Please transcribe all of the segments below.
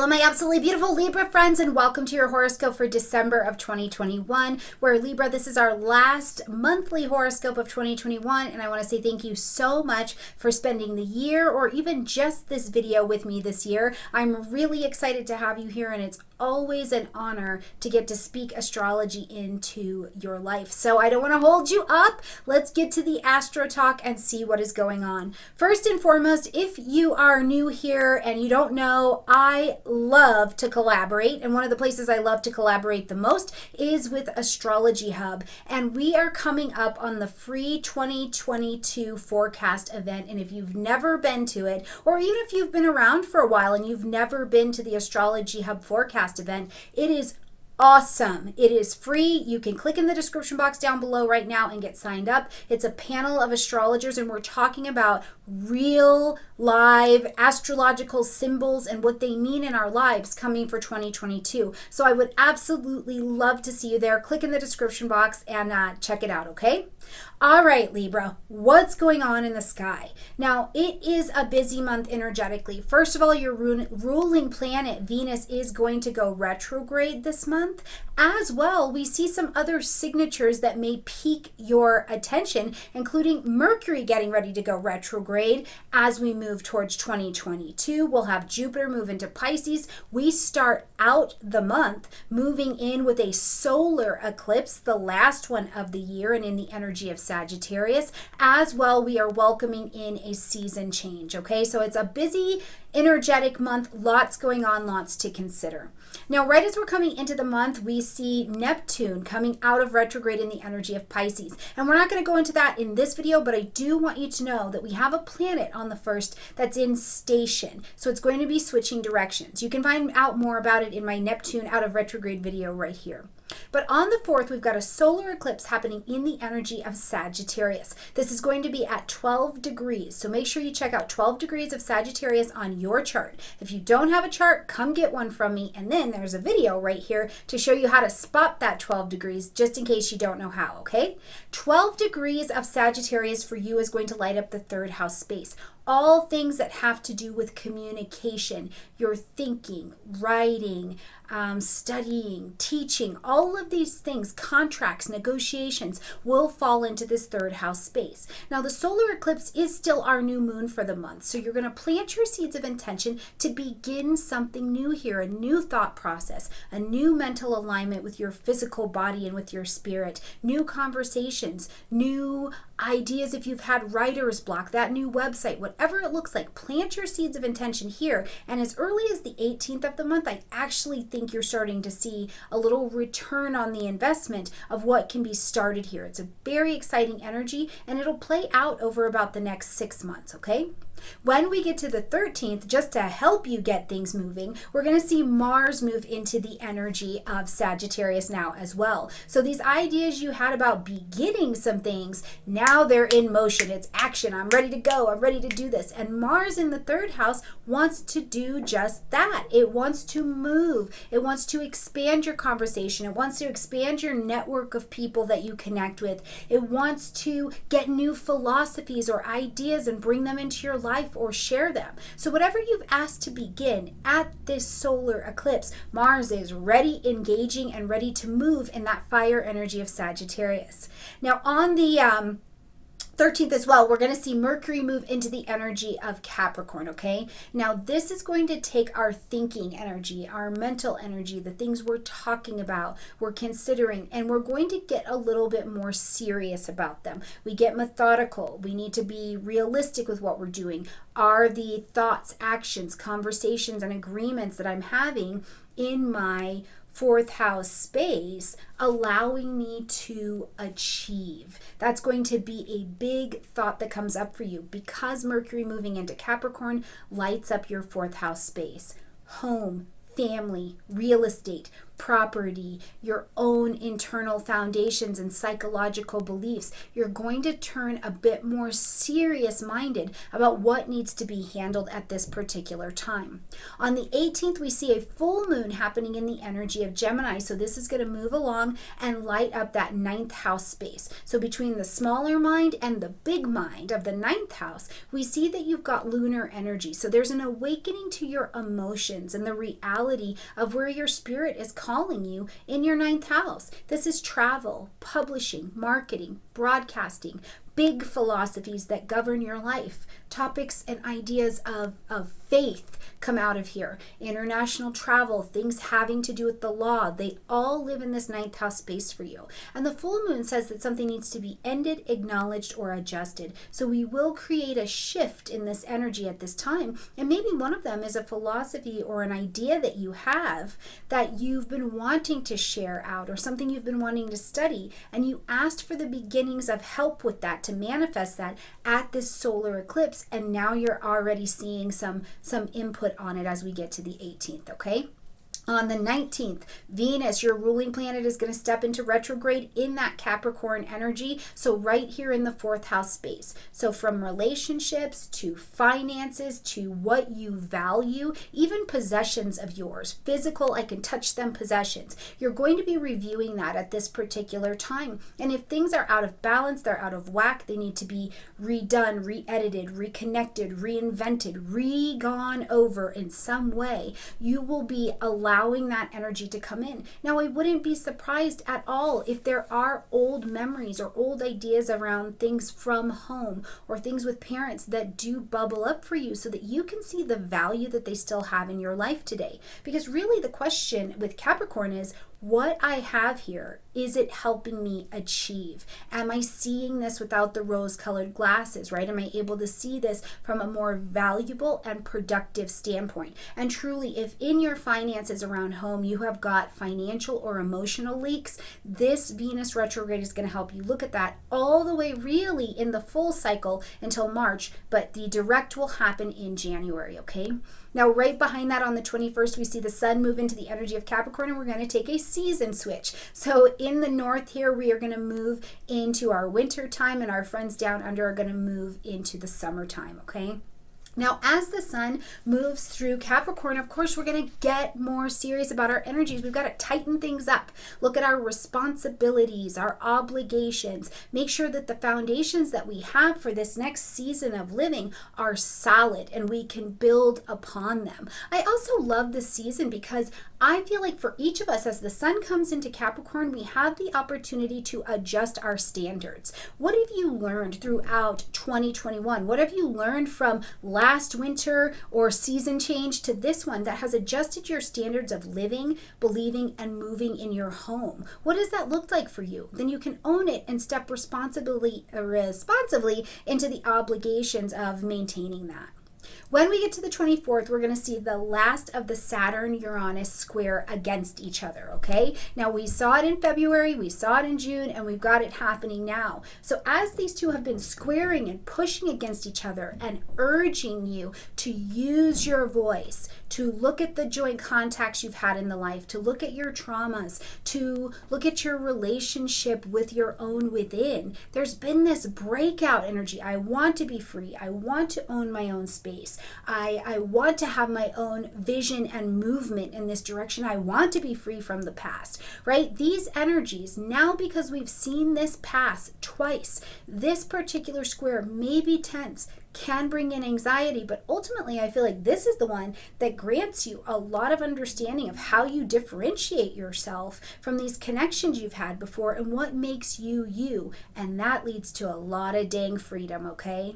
Hello, my absolutely beautiful Libra friends, and welcome to your horoscope for December of 2021, where Libra, this is our last monthly horoscope of 2021, and I want to say thank you so much for spending the year or even just this video with me this year. I'm really excited to have you here, and it's always an honor to get to speak astrology into your life. So I don't want to hold you up. Let's get to the astro talk and see what is going on. First and foremost, if you are new here and you don't know, I love to collaborate, and one of the places I love to collaborate the most is with Astrology Hub, and we are coming up on the free 2022 forecast event. And if you've never been to it, or even if you've been around for a while and you've never been to the Astrology Hub forecast event, it is awesome. It is free. You can click in the description box down below right now and get signed up. It's a panel of astrologers, and we're talking about real live astrological symbols and what they mean in our lives coming for 2022. So I would absolutely love to see you there. Click in the description box and check it out, okay? All right, Libra, what's going on in the sky? Now, it is a busy month energetically. First of all, your ruling planet, Venus, is going to go retrograde this month. As well, we see some other signatures that may pique your attention, including Mercury getting ready to go retrograde as we move towards 2022. We'll have Jupiter move into Pisces. We start out the month moving in with a solar eclipse, the last one of the year, and in the energy of Sagittarius. As well, we are welcoming in a season change, okay? So it's a busy, energetic month, lots going on, lots to consider. Now, right as we're coming into the month, we see Neptune coming out of retrograde in the energy of Pisces. And we're not going to go into that in this video, but I do want you to know that we have a planet on the 1st that's in station. So it's going to be switching directions. You can find out more about it in my Neptune out of retrograde video right here. But on the 4th, we've got a solar eclipse happening in the energy of Sagittarius. This is going to be at 12 degrees. So make sure you check out 12 degrees of Sagittarius on your chart. If you don't have a chart, come get one from me. And then there's a video right here to show you how to spot that 12 degrees, just in case you don't know how, okay? 12 degrees of Sagittarius for you is going to light up the 3rd house space. All things that have to do with communication, your thinking, writing, studying, teaching, all of these things, contracts, negotiations, will fall into this 3rd house space. Now, the solar eclipse is still our new moon for the month, so you're going to plant your seeds of intention to begin something new here, a new thought process, a new mental alignment with your physical body and with your spirit, new conversations, new ideas. If you've had writer's block, that new website, whatever it looks like, plant your seeds of intention here. And as early as the 18th of the month, I actually think you're starting to see a little return on the investment of what can be started here. It's a very exciting energy, and it'll play out over about the next 6 months, okay? When we get to the 13th, just to help you get things moving, we're going to see Mars move into the energy of Sagittarius now as well. So these ideas you had about beginning some things, now they're in motion. It's action. I'm ready to go. I'm ready to do this. And Mars in the 3rd house wants to do just that. It wants to move. It wants to expand your conversation. It wants to expand your network of people that you connect with. It wants to get new philosophies or ideas and bring them into your life or share them. So whatever you've asked to begin at this solar eclipse, Mars is ready, engaging, and ready to move in that fire energy of Sagittarius. Now, on the 13th as well, we're going to see Mercury move into the energy of Capricorn, okay? Now, this is going to take our thinking energy, our mental energy, the things we're talking about, we're considering, and we're going to get a little bit more serious about them. We get methodical. We need to be realistic with what we're doing. Are the thoughts, actions, conversations, and agreements that I'm having in my 4th house space allowing me to achieve? That's going to be a big thought that comes up for you because Mercury moving into Capricorn lights up your 4th house space. Home, family, real estate. property, your own internal foundations and psychological beliefs. You're going to turn a bit more serious minded about what needs to be handled at this particular time. On the 18th, we see a full moon happening in the energy of Gemini. So this is going to move along and light up that ninth house space. So between the smaller mind and the big mind of the ninth house, we see that you've got lunar energy. So there's an awakening to your emotions and the reality of where your spirit is calling you in your ninth house. This is travel, publishing, marketing, broadcasting, big philosophies that govern your life. Topics and ideas of faith come out of here. International travel, things having to do with the law, they all live in this ninth house space for you. And the full moon says that something needs to be ended, acknowledged, or adjusted. So we will create a shift in this energy at this time. And maybe one of them is a philosophy or an idea that you have that you've been wanting to share out, or something you've been wanting to study, and you asked for the beginnings of help with that, to manifest that at this solar eclipse, and now you're already seeing some input on it as we get to the 18th, okay? On the 19th, Venus, your ruling planet, is going to step into retrograde in that Capricorn energy. So right here in the fourth house space. So from relationships to finances to what you value, even possessions of yours, physical, I can touch them possessions. You're going to be reviewing that at this particular time. And if things are out of balance, they're out of whack, they need to be redone, re-edited, reconnected, reinvented, re-gone over in some way, you will be allowing that energy to come in. Now, I wouldn't be surprised at all if there are old memories or old ideas around things from home or things with parents that do bubble up for you, so that you can see the value that they still have in your life today. Because really the question with Capricorn is, what I have here, is it helping me achieve? Am I seeing this without the rose-colored glasses, right? Am I able to see this from a more valuable and productive standpoint? And truly, if in your finances around home you have got financial or emotional leaks, this Venus retrograde is going to help you look at that all the way really in the full cycle until March, but the direct will happen in January, okay? Now, right behind that on the 21st, we see the sun move into the energy of Capricorn, and we're going to take a season switch. So in the north here, we are going to move into our winter time, and our friends down under are going to move into the summertime, okay? Now, as the sun moves through Capricorn, of course, we're going to get more serious about our energies. We've got to tighten things up. Look at our responsibilities, our obligations. Make sure that the foundations that we have for this next season of living are solid and we can build upon them. I also love this season because I feel like for each of us, as the sun comes into Capricorn, we have the opportunity to adjust our standards. What have you learned throughout 2021? What have you learned from last winter or season change to this one that has adjusted your standards of living, believing, and moving in your home? What does that look like for you? Then you can own it and step responsibly into the obligations of maintaining that. When we get to the 24th, we're going to see the last of the Saturn-Uranus square against each other, okay? Now, we saw it in February, we saw it in June, and we've got it happening now. So as these two have been squaring and pushing against each other and urging you to use your voice, to look at the joint contacts you've had in the life, to look at your traumas, to look at your relationship with your own within, there's been this breakout energy. I want to be free. I want to own my own space. I want to have my own vision and movement in this direction. I want to be free from the past, right? These energies, now because we've seen this pass twice, this particular square may be tense, can bring in anxiety, but ultimately I feel like this is the one that grants you a lot of understanding of how you differentiate yourself from these connections you've had before and what makes you you, and that leads to a lot of dang freedom, okay?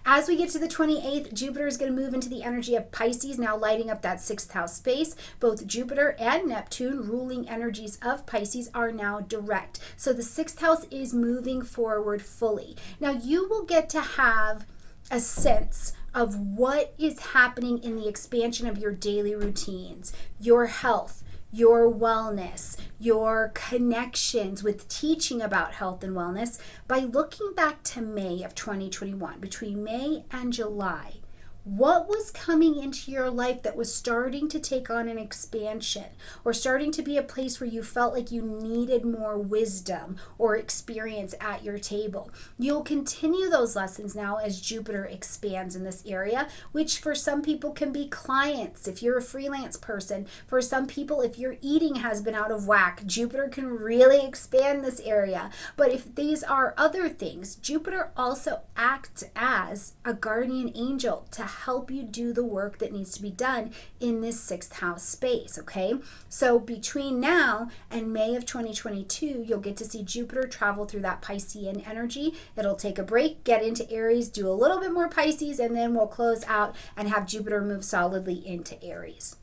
As we get to the 28th, Jupiter is going to move into the energy of Pisces, now lighting up that 6th house space. Both Jupiter and Neptune, ruling energies of Pisces, are now direct. So the 6th house is moving forward fully. Now you will get to have a sense of what is happening in the expansion of your daily routines, your health, your wellness, your connections with teaching about health and wellness by looking back to May of 2021. Between May and July, What was coming into your life that was starting to take on an expansion or starting to be a place where you felt like you needed more wisdom or experience at your table? You'll continue those lessons now as Jupiter expands in this area, which for some people can be clients. If you're a freelance person, for some people, if your eating has been out of whack, Jupiter can really expand this area. But if these are other things, Jupiter also acts as a guardian angel to help you do the work that needs to be done in this 6th house space, okay? So between now and May of 2022, you'll get to see Jupiter travel through that Piscean energy. It'll take a break, get into Aries, do a little bit more Pisces, and then we'll close out and have Jupiter move solidly into Aries.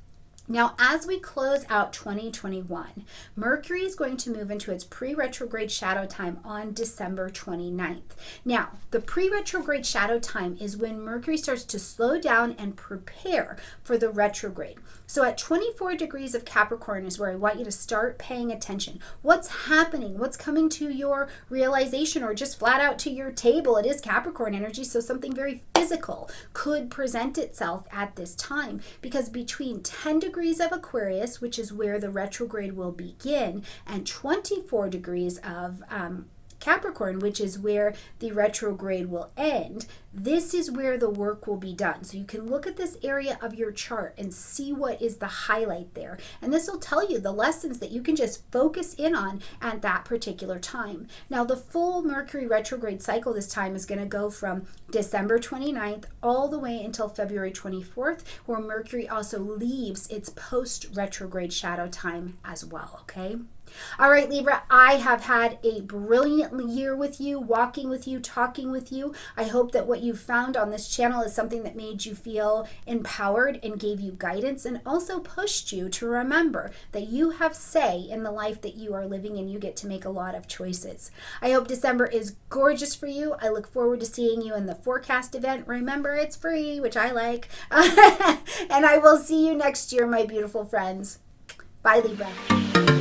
Now, as we close out 2021, Mercury is going to move into its pre-retrograde shadow time on December 29th. Now, the pre-retrograde shadow time is when Mercury starts to slow down and prepare for the retrograde. So at 24 degrees of Capricorn is where I want you to start paying attention. What's happening? What's coming to your realization or just flat out to your table? It is Capricorn energy, so something very physical could present itself at this time, because between 10 degrees of Aquarius, which is where the retrograde will begin, and 24 degrees of Capricorn, which is where the retrograde will end, this is where the work will be done. So you can look at this area of your chart and see what is the highlight there. And this will tell you the lessons that you can just focus in on at that particular time. Now, the full Mercury retrograde cycle this time is going to go from December 29th all the way until February 24th, where Mercury also leaves its post-retrograde shadow time as well, okay? All right, Libra, I have had a brilliant year with you, walking with you, talking with you. I hope that what you found on this channel is something that made you feel empowered and gave you guidance, and also pushed you to remember that you have say in the life that you are living and you get to make a lot of choices. I hope December is gorgeous for you. I look forward to seeing you in the forecast event. Remember, it's free, which I like. And I will see you next year, my beautiful friends. Bye, Libra.